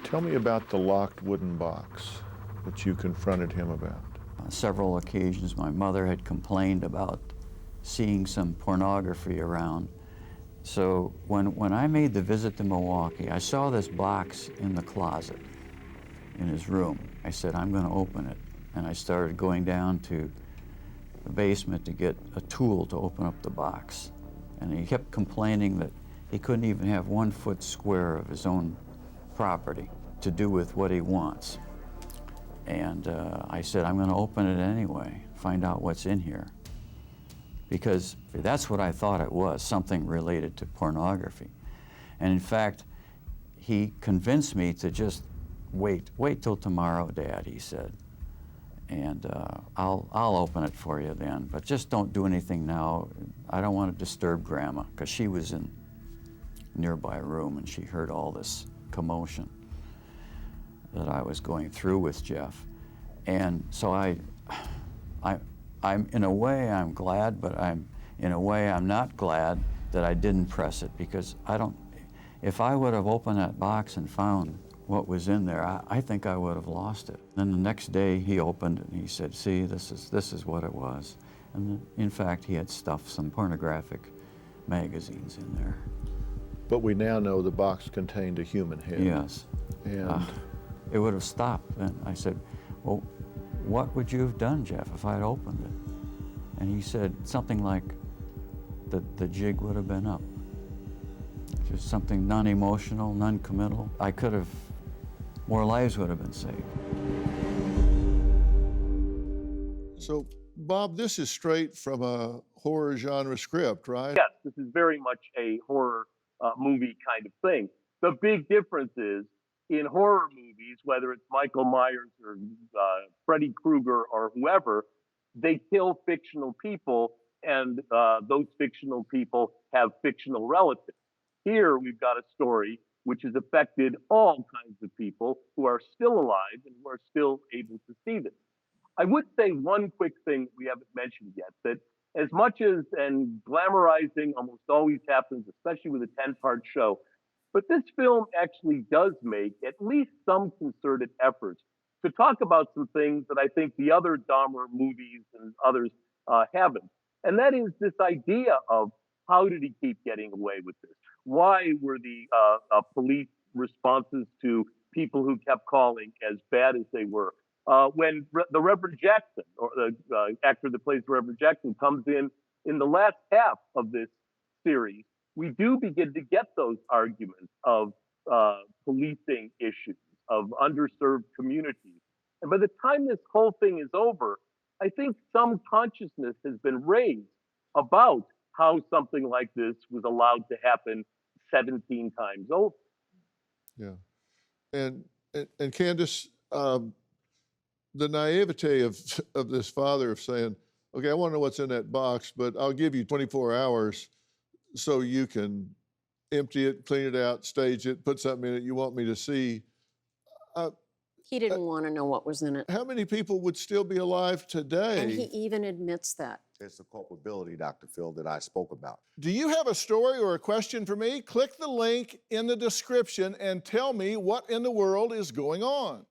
Tell me about the locked wooden box that you confronted him about. On several occasions, my mother had complained about seeing some pornography around. So when I made the visit to Milwaukee, I saw this box in the closet in his room. I said, I'm going to open it. And I started going down to the basement to get a tool to open up the box. And he kept complaining that he couldn't even have 1 foot square of his own property to do with what he wants. And I said, I'm going to open it anyway, find out what's in here. Because that's what I thought it was, something related to pornography. And in fact, he convinced me to just wait till tomorrow, Dad, he said. And I'll open it for you then, but just don't do anything now. I don't want to disturb Grandma, because she was in a nearby room and she heard all this commotion that I was going through with Jeff. And so I'm in a way I'm glad, but in a way I'm not glad that I didn't press it, because if I would have opened that box and found what was in there, I think I would have lost it. Then the next day he opened it and he said, see, this is what it was. And in fact, he had stuffed some pornographic magazines in there. But we now know the box contained a human head. Yes. And it would have stopped. And I said, well, what would you have done, Jeff, if I'd opened it? And he said something like, the jig would have been up. Just something non-emotional, non-committal. More lives would have been saved. so, Bob, this is straight from a horror genre script, right? Yes, this is very much a horror movie kind of thing. The big difference is, in horror movies, whether it's Michael Myers or Freddy Krueger or whoever, they kill fictional people, and those fictional people have fictional relatives. Here, we've got a story which has affected all kinds of people who are still alive and who are still able to see this. I would say one quick thing we haven't mentioned yet, that as much as, and glamorizing almost always happens, especially with a 10-part show, but this film actually does make at least some concerted efforts to talk about some things that I think the other Dahmer movies and others haven't. And that is this idea of, how did he keep getting away with this? Why were the police responses to people who kept calling as bad as they were? When the Reverend Jackson, or the actor that plays Reverend Jackson, comes in the last half of this series, we do begin to get those arguments of policing issues, of underserved communities. And by the time this whole thing is over, I think some consciousness has been raised about how something like this was allowed to happen 17 times over. Yeah. And Candace, the naivete of this father of saying, okay, I want to know what's in that box, but I'll give you 24 hours so you can empty it, clean it out, stage it, put something in it you want me to see. He didn't want to know what was in it. How many people would still be alive today? And he even admits that. It's the culpability, Dr. Phil, that I spoke about. Do you have a story or a question for me? Click the link in the description and tell me what in the world is going on.